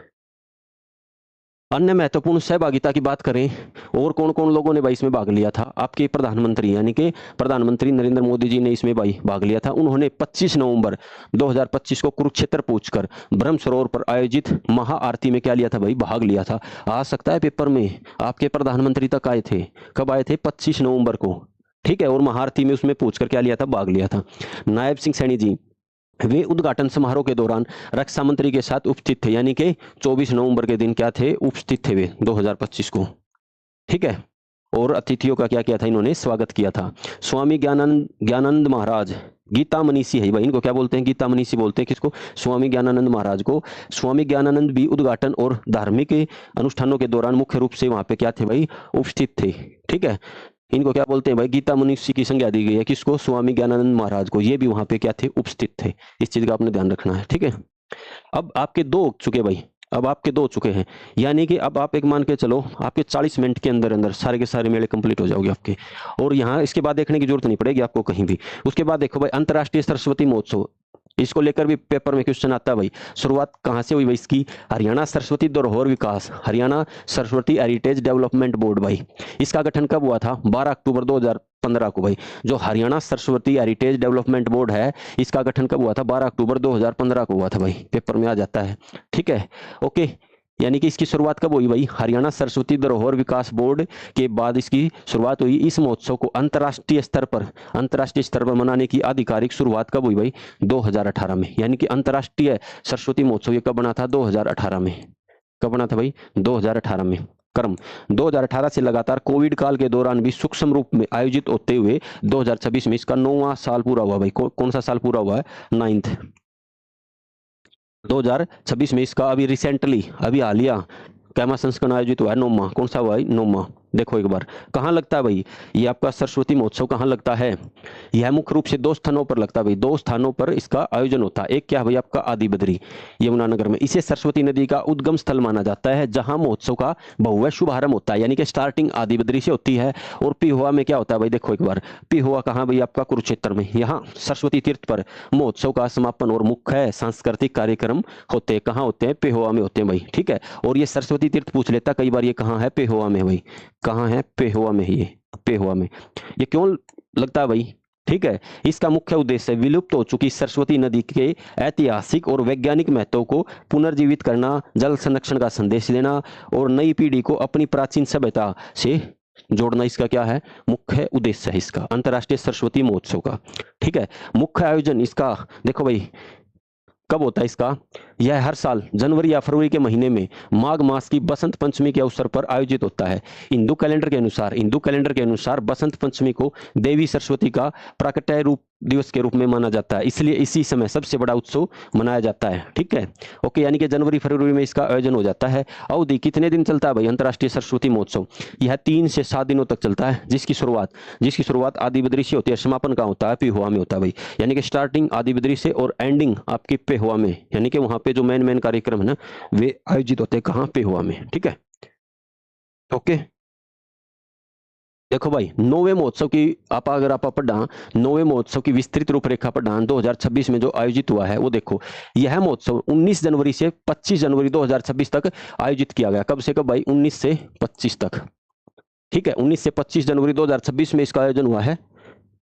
अन्य महत्वपूर्ण सहभागिता की बात करें और कौन कौन लोगों ने भाई इसमें भाग लिया था? आपके प्रधानमंत्री यानी कि प्रधानमंत्री नरेंद्र मोदी जी ने इसमें भाग लिया था। उन्होंने 25 नवंबर 2025 को कुरुक्षेत्र पहुंचकर ब्रह्म सरोवर पर आयोजित महाआरती में क्या लिया था भाई? भाग लिया था। आ सकता है पेपर में आपके प्रधानमंत्री तक आए थे। कब आए थे? 25 नवंबर को, ठीक है। और महाआरती में उसमें पूछकर क्या लिया था? भाग लिया था। नायब सिंह सैनी जी वे उद्घाटन समारोह के दौरान रक्षा मंत्री के साथ उपस्थित थे, यानी कि 24 नवंबर के दिन क्या थे? उपस्थित थे वे 2025 को, ठीक है। और अतिथियों का क्या किया था? इन्होंने स्वागत किया था। स्वामी ज्ञानानंद महाराज गीता मनीषी है भाई, इनको क्या बोलते हैं? गीता मनीषी बोलते हैं। किसको? स्वामी ज्ञानानंद महाराज को। स्वामी ज्ञानानंद भी उद्घाटन और धार्मिक अनुष्ठानों के दौरान मुख्य रूप से वहां पे क्या थे भाई? उपस्थित थे, ठीक है। इनको क्या बोलते हैं भाई? गीता मनीषी की संज्ञा दी गई है। किसको? स्वामी ज्ञानानंद महाराज को। ये भी वहां पे क्या थे? उपस्थित थे। इस चीज का आपने ध्यान रखना है, ठीक है। अब आपके 2 हो चुके भाई, अब आपके 2 चुके हैं, यानी कि अब आप एक मान के चलो आपके 40 मिनट के अंदर अंदर सारे के सारे मेले कंप्लीट हो जाओगे आपके। और यहाँ इसके बाद देखने की जरूरत नहीं पड़ेगी आपको कहीं भी। उसके बाद देखो भाई अंतर्राष्ट्रीय सरस्वती महोत्सव, इसको लेकर भी पेपर में क्वेश्चन आता है भाई। शुरुआत कहाँ से हुई भाई इसकी? हरियाणा सरस्वती धरोहर विकास, Haryana Saraswati heritage development board भाई। इसका गठन कब हुआ था? 12 अक्टूबर 2015 को भाई। जो Haryana Saraswati heritage development board है, इसका गठन कब हुआ था? 12 अक्टूबर 2015 को हुआ था भाई। पेपर में आ जाता है, ठीक है, ओके। यानी कि इसकी शुरुआत कब हुई भाई? हरियाणा सरस्वती धरोहर विकास बोर्ड के बाद इसकी शुरुआत हुई। इस महोत्सव को अंतर्राष्ट्रीय स्तर पर मनाने की आधिकारिक शुरुआत कब हुई भाई? 2018 में। यानी कि अंतर्राष्ट्रीय सरस्वती महोत्सव ये कब बना था? 2018 में। कब बना था भाई? 2018 में। क्रम 2018 से लगातार कोविड काल के दौरान भी सूक्ष्म रूप में आयोजित होते हुए 2026 में इसका 9वां साल पूरा हुआ भाई। कौन सा साल पूरा हुआ है? 9th। 2026 में इसका अभी रिसेंटली अभी हालिया कैमा संस्करण आयोजित हुआ है 9वां। कौन सा हुआ है? 9वां। देखो एक बार कहाँ लगता है भाई ये आपका सरस्वती महोत्सव? कहाँ लगता है? यह मुख्य रूप से 2 स्थानों पर लगता है भाई। 2 स्थानों पर इसका आयोजन होता है। एक क्या है भाई आपका? आदि बद्री यमुनानगर में। इसे सरस्वती नदी का उद्गम स्थल माना जाता है जहां महोत्सव का भव्य शुभारंभ होता है। यानी कि स्टार्टिंग आदि बद्री से होती है। और पिहोवा में क्या होता है भाई? देखो एक बार पिहोवा कहाँ भाई आपका? कुरुक्षेत्र में। यहाँ सरस्वती तीर्थ पर महोत्सव का समापन और मुख्य सांस्कृतिक कार्यक्रम होते हैं। कहाँ होते हैं? पिहोवा में होते हैं भाई। ठीक है। और ये सरस्वती तीर्थ पूछ लेता कई बार, ये कहाँ है? पिहोवा में भाई। कहाँ है? पिहोवा में। ये पिहोवा में। ये क्यों लगता है भाई? ठीक है। इसका मुख्य उद्देश्य विलुप्त हो चुकी सरस्वती नदी के ऐतिहासिक और वैज्ञानिक महत्व को पुनर्जीवित करना, जल संरक्षण का संदेश देना और नई पीढ़ी को अपनी प्राचीन सभ्यता से जोड़ना इसका क्या है? मुख्य उद्देश्य है इसका अंतर्राष्ट्रीय सरस्वती महोत्सव का। ठीक है। मुख्य आयोजन इसका देखो भाई कब होता है इसका? यह हर साल जनवरी या फरवरी के महीने में माघ मास की बसंत पंचमी के अवसर पर आयोजित होता है। हिंदू कैलेंडर के अनुसार बसंत पंचमी को देवी सरस्वती का प्राकट्य रूप दिवस के रूप में माना जाता है, इसलिए इसी समय सबसे बड़ा उत्सव मनाया जाता है। ठीक है। ओके। यानी कि जनवरी फरवरी में इसका आयोजन हो जाता है। अवधि कितने दिन चलता है भाई अंतर्राष्ट्रीय सरस्वती महोत्सव? यह 3 से 7 दिनों तक चलता है, जिसकी शुरुआत आदि बद्री से होती है। समापन कहाँ होता है? पिहोवा में होता है भाई। यानी कि स्टार्टिंग आदि बद्री से और एंडिंग आपकी पिहोवा में। यानी कि वहां पे जो मेन कार्यक्रम है ना वे आयोजित होते हैं कहाँ? पिहोवा में। ठीक है। ओके। देखो भाई 9वें महोत्सव की अगर आप पढ़ा 9वें महोत्सव की विस्तृत रूपरेखा पढ़ा 2026 में जो आयोजित हुआ है वो देखो। यह महोत्सव 19 जनवरी से 25 जनवरी 2026 तक आयोजित किया गया। कब से कब भाई? 19 से 25 तक। ठीक है। 19 से 25 जनवरी 2026 में इसका आयोजन हुआ है।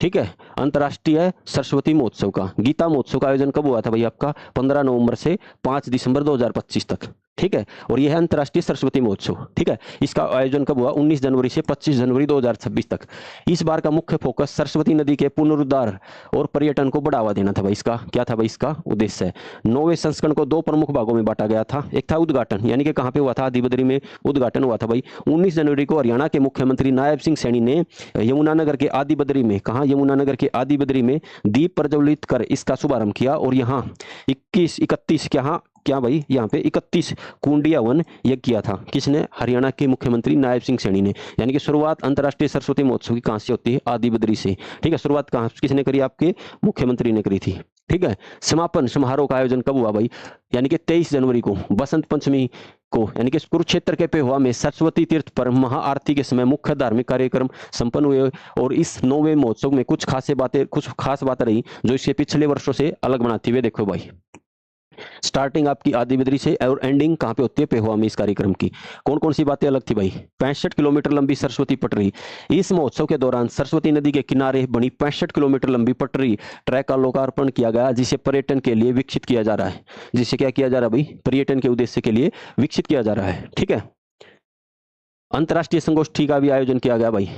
ठीक है। अंतर्राष्ट्रीय सरस्वती महोत्सव का। गीता महोत्सव का आयोजन कब हुआ था भाई आपका? 15 नवंबर से 5 दिसंबर 2025 तक। ठीक है। और यह है अंतर्राष्ट्रीय सरस्वती महोत्सव। ठीक है। इसका आयोजन कब हुआ? 19 जनवरी से 25 जनवरी 2026 तक। इस बार का मुख्य फोकस सरस्वती नदी के पुनरुद्धार और पर्यटन को बढ़ावा देना था भाई। इसका क्या था भाई? इसका उद्देश्य 9वें संस्करण को 2 प्रमुख भागों में बांटा गया था। एक था उद्घाटन, यानी कि कहाँ पे हुआ था? आदि बद्री में उद्घाटन हुआ था भाई। 19 जनवरी को हरियाणा के मुख्यमंत्री नायब सिंह सैनी ने यमुनानगर के आदि बद्री में, कहाँ? यमुनानगर के आदि बद्री में दीप प्रज्वलित कर इसका शुभारंभ किया। और यहाँ 31 क्या भाई? यहाँ पे 31 कुंडी हवन यज्ञ किया था। किसने? हरियाणा के मुख्यमंत्री नायब सिंह सैनी ने। यानी कि शुरुआत अंतर्राष्ट्रीय सरस्वती महोत्सव की कहां से होती है? आदि बद्री से। ठीक है। शुरुआत कहां किसने करी? आपके मुख्यमंत्री ने करी थी। ठीक है। समापन समारोह का आयोजन कब हुआ भाई? यानी कि 23 जनवरी को बसंत पंचमी को, यानी कि कुरुक्षेत्र के पिहोवा में सरस्वती तीर्थ पर महाआरती के समय मुख्य धार्मिक कार्यक्रम संपन्न हुए। और इस 9वें महोत्सव में कुछ खास बातें रही जो इसके पिछले वर्षों से अलग बनाती हुए। देखो भाई स्टार्टिंग आपकी आदि बद्री से और एंडिंग कहाँ पे होती है? पिहोवा में। इस कार्यक्रम की कौन कौन सी बातें अलग थी भाई? 65 किलोमीटर लंबी सरस्वती पटरी। इस महोत्सव के दौरान सरस्वती नदी के किनारे बनी 65 किलोमीटर लंबी पटरी ट्रैक का लोकार्पण किया गया, जिसे पर्यटन के लिए विकसित किया जा रहा है। जिसे क्या किया जा रहा है भाई? पर्यटन के उद्देश्य के लिए विकसित किया जा रहा है। ठीक है। अंतर्राष्ट्रीय संगोष्ठी का भी आयोजन किया गया भाई।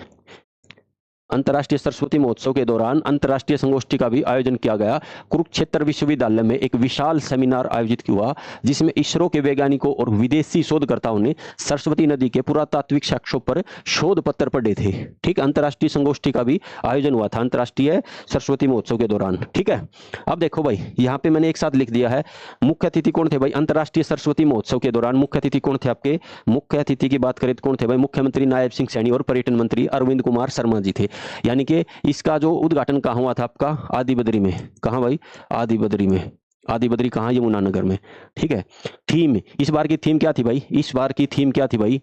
अंतर्राष्ट्रीय सरस्वती महोत्सव के दौरान अंतर्राष्ट्रीय संगोष्ठी का भी आयोजन किया गया। कुरुक्षेत्र विश्वविद्यालय में एक विशाल सेमिनार आयोजित हुआ, जिसमें इसरो के वैज्ञानिकों और विदेशी शोधकर्ताओं ने सरस्वती नदी के पुरातात्विक साक्ष्यों पर शोध पत्र पढ़े थे। ठीक। अंतर्राष्ट्रीय संगोष्ठी का भी आयोजन हुआ था अंतर्राष्ट्रीय सरस्वती महोत्सव के दौरान। ठीक है। अब देखो भाई यहाँ पे मैंने एक साथ लिख दिया है मुख्य अतिथि कौन थे भाई अंतर्राष्ट्रीय सरस्वती महोत्सव के दौरान। मुख्य अतिथि कौन थे आपके? मुख्य अतिथि की बात करें तो कौन थे भाई? मुख्यमंत्री नायब सिंह सैनी और पर्यटन मंत्री अरविंद कुमार शर्मा जी थे। यानी कि इसका जो उद्घाटन कहाँ हुआ था आपका? आदि बद्री में। कहाँ भाई? आदि बद्री में। आदि बद्री कहाँ? यमुनानगर में। ठीक है। थीम, इस बार की थीम क्या थी भाई? इस बार की थीम क्या थी भाई?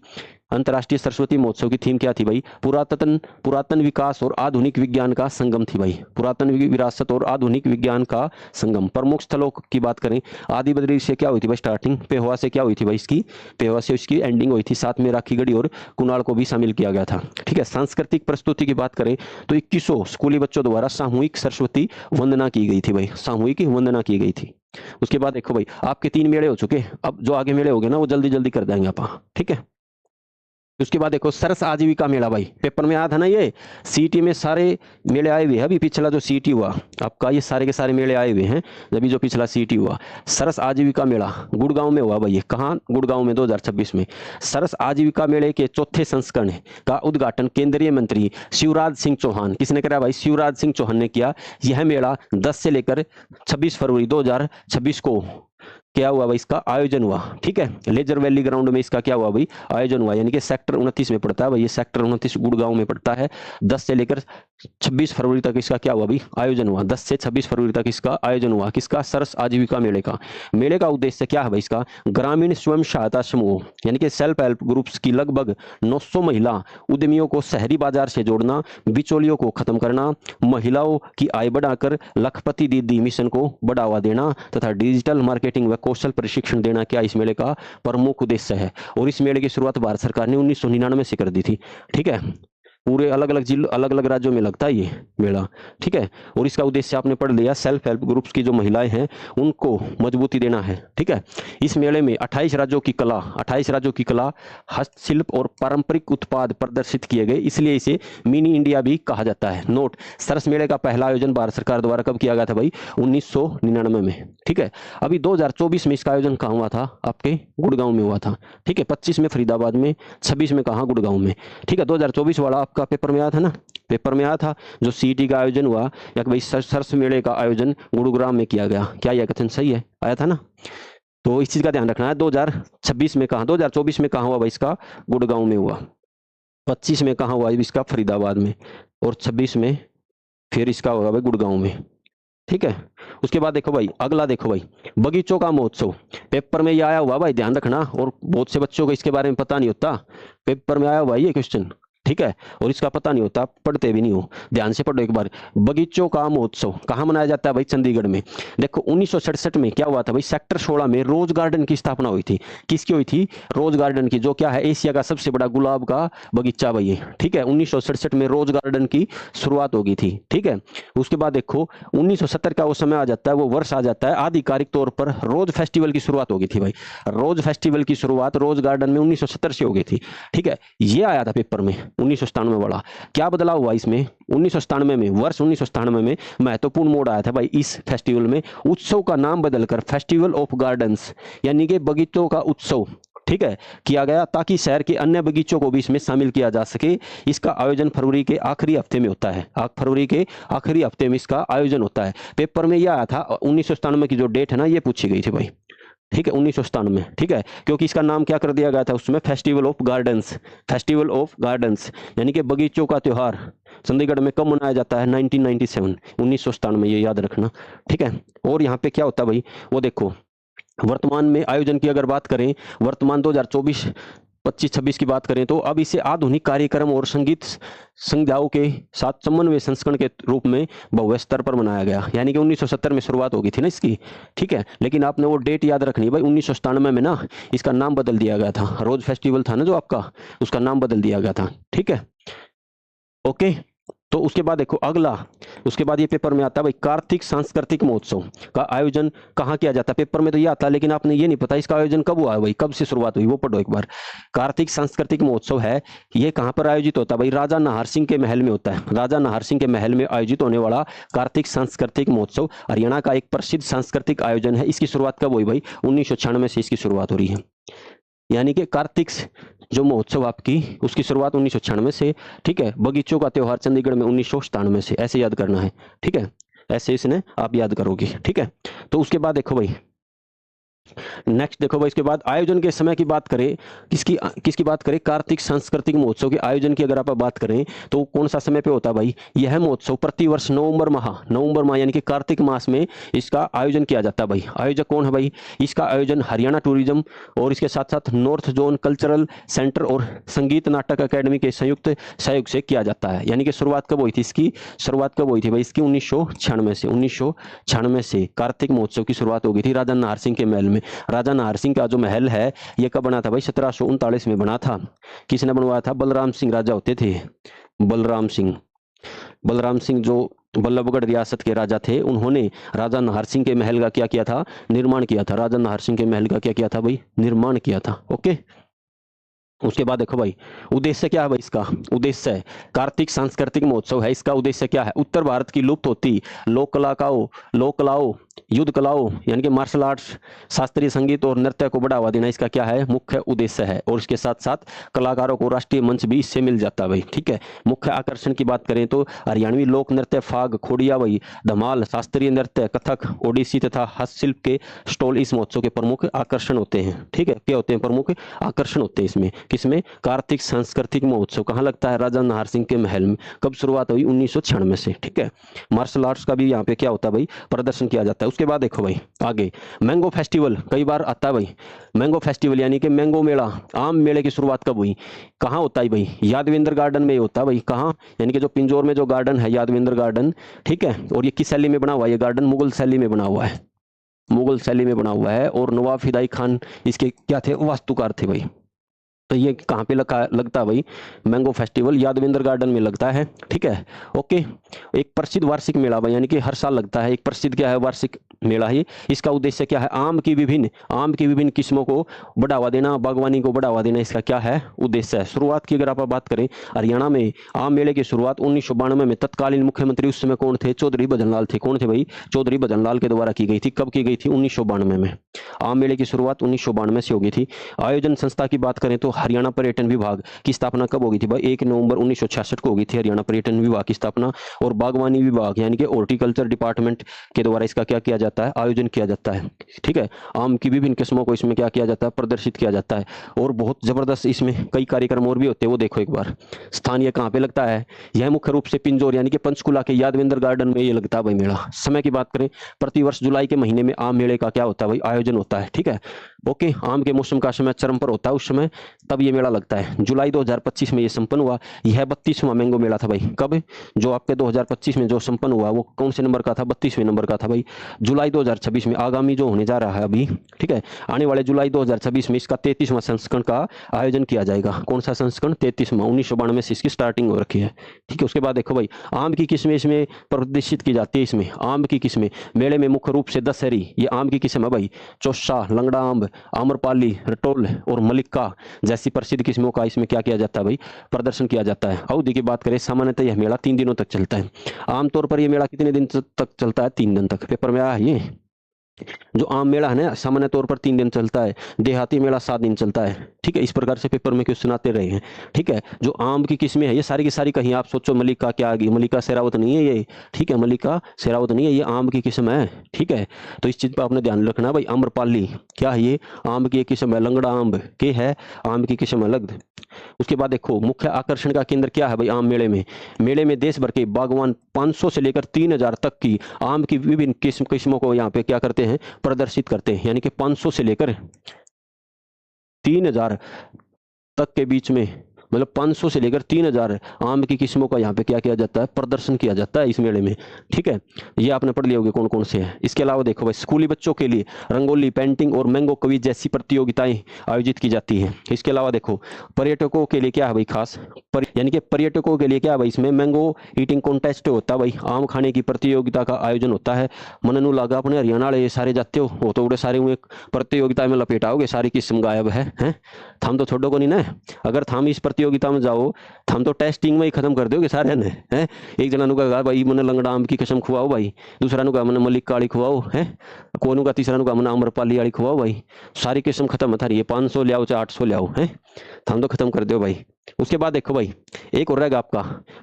अंतर्राष्ट्रीय सरस्वती महोत्सव की थीम क्या थी भाई? पुरातन विकास और आधुनिक विज्ञान का संगम थी भाई। पुरातन विरासत और आधुनिक विज्ञान का संगम। प्रमुख स्थलों की बात करें, आदि बद्री से क्या हुई थी भाई स्टार्टिंग? पिहोवा से क्या हुई थी भाई? इसकी पिहोवा से इसकी एंडिंग हुई थी। साथ में राखीगढ़ी और कुणाल को भी शामिल किया गया था। ठीक है। सांस्कृतिक प्रस्तुति की बात करें तो 2100 स्कूली बच्चों द्वारा सामूहिक सरस्वती वंदना की गई थी भाई। सामूहिक वंदना की गई थी। उसके बाद देखो भाई आपके 3 मेले हो चुके, अब जो आगे मेले हो गए ना वो जल्दी जल्दी कर देंगे आप, ठीक है। उसके बाद देखो सरस आजीविका मेला, भाई पेपर में आया था ना ये, सीटी में सारे मेले आए हुए हैं। अभी पिछला जो सीटी हुआ आपका, ये सारे के सारे मेले आए हुए हैं जब जो पिछला सीटी हुआ। सरस आजीविका मेला गुड़गांव में हुआ भाई, ये कहाँ, गुड़गांव में 2026 में। सरस आजीविका मेले के चौथे संस्करण का उद्घाटन केंद्रीय मंत्री शिवराज सिंह चौहान, किसने करा भाई, शिवराज सिंह चौहान ने किया। यह मेला 10 से लेकर 26 फरवरी 2026 को क्या हुआ भाई, इसका आयोजन हुआ, ठीक है। लेजर वैली ग्राउंड में इसका क्या हुआ भाई, आयोजन हुआ, यानी कि सेक्टर 29 में पड़ता है भाई, ये सेक्टर 29 गुड़गांव में पड़ता है। 10 से लेकर 26 फरवरी तक इसका क्या हुआ भाई, आयोजन हुआ। 10 से 26 फरवरी तक इसका आयोजन हुआ, किसका, सरस आजीविका मेले का। मेले का उद्देश्य क्या है भाई, इसका ग्रामीण स्वयं सहायता समूह यानी कि सेल्फ हेल्प ग्रुप्स की लगभग 900 महिला उद्यमियों को शहरी बाजार से जोड़ना, बिचौलियों को खत्म करना, महिलाओं की आय बढ़ाकर लखपति दीदी मिशन को बढ़ावा देना तथा डिजिटल मार्केटिंग व कौशल प्रशिक्षण देना, क्या इस मेले का प्रमुख उद्देश्य है। और इस मेले की शुरुआत भारत सरकार ने 1999 से कर दी थी, ठीक है। पूरे अलग अलग जिलों अलग अलग राज्यों में लगता है ये मेला, ठीक है। और इसका उद्देश्य आपने पढ़ लिया, सेल्फ हेल्प ग्रुप्स की जो महिलाएं हैं उनको मजबूती देना है, ठीक है। इस मेले में 28 राज्यों की कला, हस्तशिल्प और पारंपरिक उत्पाद प्रदर्शित किए गए, इसलिए इसे मिनी इंडिया भी कहा जाता है। नोट, सरस मेले का पहला आयोजन भारत सरकार द्वारा कब किया गया था भाई, 1999 में, ठीक है। अभी 2024 में इसका आयोजन कहाँ हुआ था, आपके गुड़गांव में हुआ था, ठीक है। 25 में फरीदाबाद में, 26 में कहाँ, गुड़गांव में, ठीक है। 2024 वाला आपका पेपर में आया था ना, पेपर में आया था जो सीटी का आयोजन हुआ या भाई सरस मेले का आयोजन गुरुग्राम में किया गया, क्या यह कथन सही है, आया था ना। तो इस चीज का ध्यान रखना है। 2026 में कहा, 2024 में कहा हुआ भाई, इसका गुड़गांव में हुआ। 25 में कहा हुआ इसका फरीदाबाद में, और 26 में फिर इसका होगा भाई गुड़गांव में, ठीक है। उसके बाद देखो भाई अगला, देखो भाई बगीचों का महोत्सव, पेपर में ये आया हुआ भाई, ध्यान रखना। और बहुत से बच्चों को इसके बारे में पता नहीं होता, पेपर में आया हुआ ये क्वेश्चन, ठीक है। और इसका पता नहीं होता, पढ़ते भी नहीं हो, ध्यान से पढ़ो एक बार। बगीचों का महोत्सव कहाँ मनाया जाता है भाई, चंडीगढ़ में। देखो 1967 में क्या हुआ था भाई, सेक्टर 16 में रोज गार्डन की स्थापना हुई थी। किसकी हुई थी, रोज गार्डन की, जो क्या है एशिया का सबसे बड़ा गुलाब का बगीचा भाई, ठीक है। 1967 में रोज गार्डन की शुरुआत होगी थी, ठीक है। उसके बाद देखो 1970 का वो समय आ जाता है, वो वर्ष आ जाता है, आधिकारिक तौर पर रोज फेस्टिवल की शुरुआत होगी थी भाई। रोज फेस्टिवल की शुरुआत रोज गार्डन में 1970 से हो गई थी, ठीक है। ये आया था पेपर में 1997 वाला। क्या बदलाव हुआ इसमें, 1997 में, वर्ष 1997 में महत्वपूर्ण मोड़ आया था भाई इस फेस्टिवल में। उत्सव का नाम बदलकर फेस्टिवल ऑफ गार्डन्स यानी कि बगीचों का उत्सव, ठीक है, किया गया, ताकि शहर के अन्य बगीचों को भी इसमें शामिल किया जा सके। इसका आयोजन फरवरी के आखिरी हफ्ते में होता है, फरवरी के आखिरी हफ्ते में इसका आयोजन होता है। पेपर में यह आया था 1997 की जो डेट है ना, ये पूछी गई थी भाई, ठीक है, 1997, ठीक है। क्योंकि इसका नाम क्या कर दिया गया था उसमें, festival of gardens, festival of gardens यानी कि बगीचों का त्योहार चंडीगढ़ में कब मनाया जाता है, 1997, 1997, ये याद रखना, ठीक है। और यहाँ पे क्या होता है भाई, वो देखो वर्तमान में आयोजन की अगर बात करें, वर्तमान 2024 25-26 की बात करें तो अब इसे आधुनिक कार्यक्रम और संगीत संध्याओं के साथ समन्वय संस्करण के रूप में भव्य स्तर पर मनाया गया। यानी कि 1970 में शुरुआत हो गई थी ना इसकी, ठीक है। लेकिन आपने वो डेट याद रखनी है भाई, 1997 में ना इसका नाम बदल दिया गया था, रोज फेस्टिवल था ना जो आपका, उसका नाम बदल दिया गया था, ठीक है, ओके। तो उसके बाद देखो अगला, उसके बाद ये पेपर में आता है भाई कार्तिक सांस्कृतिक महोत्सव का आयोजन कहाँ किया जाता है। पेपर में तो ये आता है, लेकिन आपने ये नहीं पता इसका आयोजन कब हुआ है भाई, कब से शुरुआत हुई, वो पढ़ो एक बार। कार्तिक सांस्कृतिक महोत्सव है, ये कहाँ पर आयोजित होता है भाई, राजा नाहर सिंह के महल में होता है। राजा नाहर सिंह के महल में आयोजित होने वाला कार्तिक सांस्कृतिक महोत्सव हरियाणा का एक प्रसिद्ध सांस्कृतिक आयोजन है। इसकी शुरुआत कब हुई भाई, 1996 से इसकी शुरुआत हो रही है। यानी कि कार्तिक जो महोत्सव आपकी, उसकी शुरुआत 1996 से, ठीक है। बगीचों का त्योहार चंडीगढ़ में 1997 से, ऐसे याद करना है, ठीक है, ऐसे इसने आप याद करोगे, ठीक है। तो उसके बाद देखो भाई नेक्स्ट देखो भाई, इसके बाद आयोजन के समय की बात करें, किसकी बात करें, कार्तिक सांस्कृतिक महोत्सव के आयोजन की अगर आप बात करें तो कौन सा समय पे होता है भाई, यह महोत्सव प्रतिवर्ष नवंबर माह यानी कि कार्तिक मास में इसका आयोजन किया जाता है भाई। आयोजक कौन है भाई, इसका आयोजन हरियाणा टूरिज्म और इसके साथ साथ नॉर्थ जोन कल्चरल सेंटर और संगीत नाटक अकेडमी के संयुक्त सहयोग से किया जाता है। यानी कि शुरुआत कब हुई थी इसकी, शुरुआत कब हुई थी भाई इसकी, 1996 से कार्तिक महोत्सव की शुरुआत हो गई थी राजा नाहर सिंह के महल में। राजा नाहर सिंह का जो महल है ये कब बना था भाई, 1739 में बना था। किसने बनवाया था, बलराम सिंह राजा होते थे, बलराम सिंह जो बल्लभगढ़ रियासत के राजा थे, उन्होंने राजा नाहर सिंह के महल का क्या किया था, निर्माण किया था। राजा नाहर सिंह के महल का क्या किया था भाई, निर्माण किया था। ओके, उसके बाद देखो भाई, उद्देश्य क्या है भाई इसका, उद्देश्य है कार्तिक सांस्कृतिक महोत्सव है। इसका उद्देश्य क्या है, उत्तर भारत की लुप्त होती लोक कलाओं युद्ध कलाओं यानी कि मार्शल आर्ट्स, शास्त्रीय संगीत और नृत्य को बढ़ावा देना इसका क्या है, मुख्य उद्देश्य है। और इसके साथ साथ कलाकारों को राष्ट्रीय मंच भी इससे मिल जाता है भाई। ठीक है, मुख्य आकर्षण की बात करें तो हरियाणवी लोक नृत्य, फाग, खोड़िया भाई, धमाल, शास्त्रीय नृत्य, कथक, ओडिसी तथा हस्तशिल्प के स्टॉल इस महोत्सव के प्रमुख आकर्षण होते हैं। ठीक है, क्या होते हैं, प्रमुख आकर्षण होते हैं इसमें। किसमें, कार्तिक सांस्कृतिक महोत्सव कहाँ लगता है, राजा नाहर सिंह के महल में। कब शुरुआत हुई, 1996 से। ठीक है, मार्शल आर्ट्स का भी यहाँ पे क्या होता है भाई, प्रदर्शन किया जाता है। उसके बाद देखो भाई आगे, मैंगो फेस्टिवल कई बार आता है भाई। मैंगो फेस्टिवल यानी कि मैंगो मेला, आम मेले की शुरुआत कब हुई, कहाँ होता है भाई, यादवेंद्र गार्डन में होता है भाई। कहाँ, यानी कि जो पिंजौर में जो गार्डन है, यादवेंद्र गार्डन। ठीक है, और ये किस शैली में बना हुआ है, ये गार्डन मुगल शैली में बना हुआ है, मुगल शैली में बना हुआ है। और नवाब फिदाई खान इसके क्या थे, वास्तुकार थे भाई। तो ये कहाँ पे लगता है भाई, मैंगो फेस्टिवल यादवेंद्र गार्डन में लगता है। ठीक है, ओके। एक प्रसिद्ध वार्षिक मेला भाई, यानी कि हर साल लगता है। एक प्रसिद्ध क्या है, वार्षिक मेला है। इसका उद्देश्य क्या है, आम की विभिन्न किस्मों को बढ़ावा देना, बागवानी को बढ़ावा देना, इसका क्या है, उद्देश्य है। शुरुआत की अगर आप बात करें, हरियाणा में आम मेले की शुरुआत 1992 में तत्कालीन मुख्यमंत्री उस समय कौन थे, चौधरी भजनलाल थे। कौन थे भाई, चौधरी भजनलाल के द्वारा की गई थी। कब की गई थी, 1992 में। आम मेले की शुरुआत 1992 से हो गई थी। आयोजन संस्था की बात करें तो हरियाणा पर्यटन विभाग की स्थापना कब होगी थी भाई, 1 नवंबर 1966 को होगी थी हरियाणा पर्यटन विभाग की स्थापना। और बागवानी विभाग यानी कि हॉर्टिकल्चर डिपार्टमेंट के द्वारा इसका क्या किया जाता है, आयोजन किया जाता है। ठीक है, आम की विभिन्न किस्मों को इसमें क्या किया जाता है, प्रदर्शित किया जाता है। और बहुत जबरदस्त इसमें कई कार्यक्रम और भी होते हैं, वो देखो एक बार। स्थानीय कहाँ पे लगता है, यह मुख्य रूप से पिंजौर यानी कि पंचकुला के यादवेंद्र गार्डन में ये लगता है भाई मेला। समय की बात करें, प्रतिवर्ष जुलाई के महीने में आम मेले का क्या होता है भाई, आयोजन होता है। ठीक है, ओके। आम के मौसम का समय चरम पर होता है उस समय, तब ये मेला लगता है। जुलाई 2025 में ये संपन्न हुआ। यह 32वां मैंगो मेला था भाई। कब, जो आपके 2025 में जो संपन्न हुआ वो कौन से नंबर का था, 32वें नंबर का था भाई। जुलाई 2026 में आगामी जो होने जा रहा है अभी, ठीक है, आने वाले जुलाई 2026 में इसका 33वां संस्करण का आयोजन किया जाएगा। कौन सा संस्करण, 33वां। 1992 से इसकी स्टार्टिंग हो रखी है। ठीक है, उसके बाद देखो भाई, आम की किस्में इसमें प्रदर्शित की जाती है। इसमें आम की किस्में मेले में मुख्य रूप से दशहरी, ये आम की किस्म है भाई। चौसा, लंगड़ा आम, आम्रपाली, रटोल और मलिका जैसी प्रसिद्ध किस्मों का इसमें क्या किया जाता है भाई, प्रदर्शन किया जाता है। अवधि की बात करें, सामान्यतः यह मेला 3 दिनों तक चलता है। आमतौर पर यह मेला कितने दिन तक चलता है, 3 दिन तक। पेपर में आया है ये, जो आम मेला है ना, सामान्य तौर पर 3 दिन चलता है। देहाती मेला 7 दिन चलता है। ठीक है, इस प्रकार से पेपर में क्वेश्चन आते रहे हैं। ठीक है, जो आम की किस्में है ये सारी की सारी, कहीं आप सोचो मलिका क्या आ गई, मलिका शेरावत नहीं है ये। ठीक है, मलिका शेरावत नहीं है, ये आम की किस्म है। ठीक है, तो इस चीज पर आपने ध्यान रखना भाई। आम्रपाली क्या है, ये आम की एक किस्म है। लंगड़ा आम के है, आम की किस्म अलग। उसके बाद देखो, मुख्य आकर्षण का केंद्र क्या है भाई आम मेले में। मेले में देश भर के बागवान 500 से लेकर 3000 तक की आम की विभिन्न किस्मों को यहाँ पे क्या करते हैं, प्रदर्शित करते हैं। यानी कि 500 से लेकर 3000 तक के बीच में, मतलब 500 से लेकर 3000 आम की किस्मों का यहाँ पे क्या किया जाता है, प्रदर्शन किया जाता है इस मेले में। ठीक है, ये आपने पढ़ लिया होगा कौन कौन से हैं। इसके अलावा देखो भाई, स्कूली बच्चों के लिए रंगोली, पेंटिंग और मैंगो क्विज जैसी प्रतियोगिताएं आयोजित की जाती हैं। इसके अलावा देखो, पर्यटकों के लिए क्या है भाई खास, यानी कि पर्यटकों के लिए क्या है भाई, इसमें मैंगो ईटिंग कॉन्टेस्ट होता है भाई, आम खाने की प्रतियोगिता का आयोजन होता है। मननू लागा अपने हरियाणा वाले सारे जाते हो तो उड़े सारे एक प्रतियोगिता में लपेटाओगे, सारी किस्म गायब है। थम तो छोड़ो को नहीं ना, अगर थम इस प्रतियोगिता में जाओ, थम तो टेस्टिंग में ही खत्म कर दोगे सारे ने। हैं, एक जना नु कहा भाई मैंने लंगड़ा आम की कसम खुआओ भाई, दूसरा नु कहा मैंने मलिक काली खुआओ, है कोनू का, तीसरा नु कहा मैंने आम्रपाली वाली खुआओ भाई। सारी किस्म खत्म था, ये 500 ले आओ चाहे 800 ले आओ, है थम तो खत्म कर दो भाई। उसके बाद देखो भाई, एक और रहेगा आपका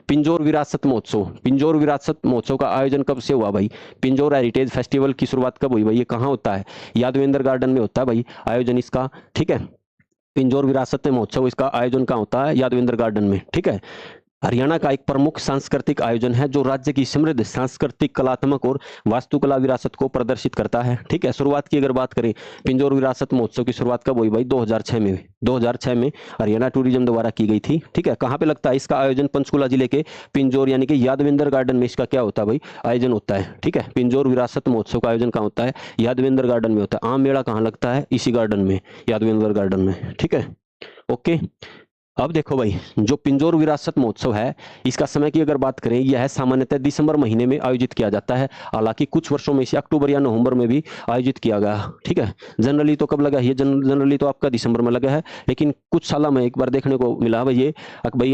पिंजौर विरासत महोत्सव। पिंजौर विरासत महोत्सव का आयोजन कब से हुआ भाई, पिंजौर हेरिटेज फेस्टिवल की शुरुआत कब हुई भाई, ये कहाँ होता है, यादवेंद्र गार्डन में होता है भाई आयोजन इसका। ठीक है, पिंजौर विरासत महोत्सव इसका आयोजन कहाँ होता है, यादवेंद्र गार्डन में। ठीक है, हरियाणा का एक प्रमुख सांस्कृतिक आयोजन है जो राज्य की समृद्ध सांस्कृतिक, कलात्मक और वास्तुकला विरासत को प्रदर्शित करता है। ठीक है, शुरुआत की अगर बात करें, पिंजौर विरासत महोत्सव की शुरुआत कब हुई भाई, 2006 में हरियाणा टूरिज्म द्वारा की गई थी। ठीक है, कहाँ पे लगता है इसका आयोजन, पंचकुला जिले के पिंजौर यानी कि यादवेंद्र गार्डन में इसका क्या होता है भाई, आयोजन होता है। ठीक है, पिंजौर विरासत महोत्सव का आयोजन कहाँ होता है, यादवेंद्र गार्डन में होता है। आम मेला कहाँ लगता है, इसी गार्डन में, यादवेंद्र गार्डन में। ठीक है, ओके। अब देखो भाई, जो पिंजौर विरासत महोत्सव है, इसका समय की अगर बात करें, यह सामान्यतः दिसंबर महीने में आयोजित किया जाता है। हालांकि कुछ वर्षों में इसे अक्टूबर या नवंबर में भी आयोजित किया गया। ठीक है, जनरली तो कब लगा, ये जनरली तो आपका दिसंबर में लगा है, लेकिन कुछ साल में एक बार देखने को मिला भाई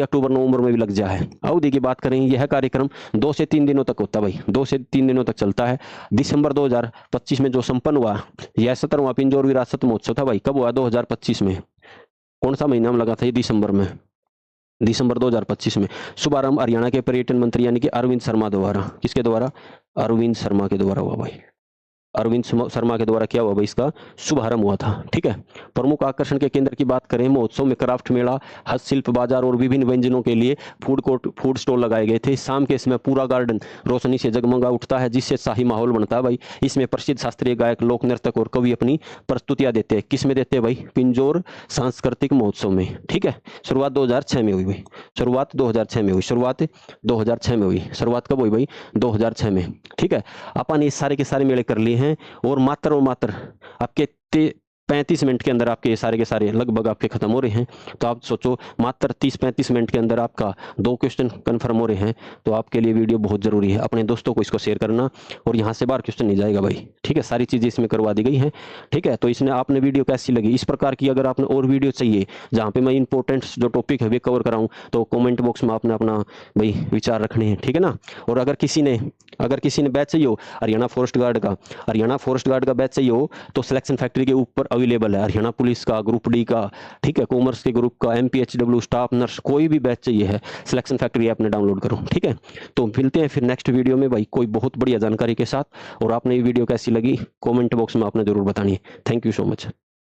अक्टूबर नवंबर में भी लग जाए है। अवधि की बात करें, यह कार्यक्रम 2 से 3 दिनों तक होता है भाई, 2 से 3 दिनों तक चलता है। दिसंबर 2025 में जो संपन्न हुआ, यह 17वां पिंजौर विरासत महोत्सव था भाई। कब हुआ? 2025 में। कौन सा महीना में लगा था? ये दिसंबर में, दिसंबर 2025 में। शुभारंभ हरियाणा के पर्यटन मंत्री यानी कि अरविंद शर्मा द्वारा। किसके द्वारा? अरविंद शर्मा के द्वारा हुआ भाई। अरविंद शर्मा के द्वारा क्या हुआ भाई? इसका शुभारंभ हुआ था। ठीक है। प्रमुख आकर्षण के केंद्र की बात करें, महोत्सव में क्राफ्ट मेला, हस्तशिल्प बाजार और विभिन्न व्यंजनों के लिए फूड कोर्ट, फूड स्टॉल लगाए गए थे। शाम के समय पूरा गार्डन रोशनी से जगमगा उठता है, जिससे शाही माहौल बनता है भाई। इसमें प्रसिद्ध शास्त्रीय गायक, लोक नर्तक और कवि अपनी प्रस्तुतियां देते हैं। किस में देते हैं भाई? पिंजौर सांस्कृतिक महोत्सव में। ठीक है। शुरुआत 2006 में हुई भाई, शुरुआत 2006 में हुई, शुरुआत 2006 में हुई। शुरुआत कब हुई भाई? 2006 में। ठीक है। अपन ये सारे के सारे मेले कर लिए हैं, और मात्र आपके 35 मिनट के अंदर आपके सारे के सारे लगभग आपके खत्म हो रहे हैं। तो आप सोचो, मात्र 30-35 मिनट के अंदर आपका 2 क्वेश्चन कंफर्म हो रहे हैं। तो आपके लिए वीडियो बहुत जरूरी है। अपने दोस्तों को इसको शेयर करना, और यहाँ से बाहर क्वेश्चन नहीं जाएगा भाई। ठीक है, सारी चीजें इसमें करवा दी गई हैं। ठीक है। तो इसने आपने वीडियो कैसी लगी? इस प्रकार की अगर आपने और वीडियो चाहिए जहाँ पे मैं इंपॉर्टेंट जो टॉपिक है वे कवर कराऊँ, तो कॉमेंट बॉक्स में आपने अपना भाई विचार रखने हैं। ठीक है ना। और अगर किसी ने बैच चाहिए हो हरियाणा फॉरेस्ट गार्ड का बैच चाहिए हो, तो सिलेक्शन फैक्ट्री के ऊपर अवेलेबल है। हरियाणा पुलिस का, ग्रुप डी का, ठीक है, कॉमर्स के ग्रुप का, MPHW, स्टाफ नर्स, कोई भी बैच चाहिए है, सिलेक्शन फैक्ट्री ऐप में डाउनलोड करो। ठीक है। तो मिलते हैं फिर नेक्स्ट वीडियो में भाई, कोई बहुत बढ़िया जानकारी के साथ। और आपने ये वीडियो कैसी लगी कमेंट बॉक्स में आपने जरूर बतानी है। Thank you so much.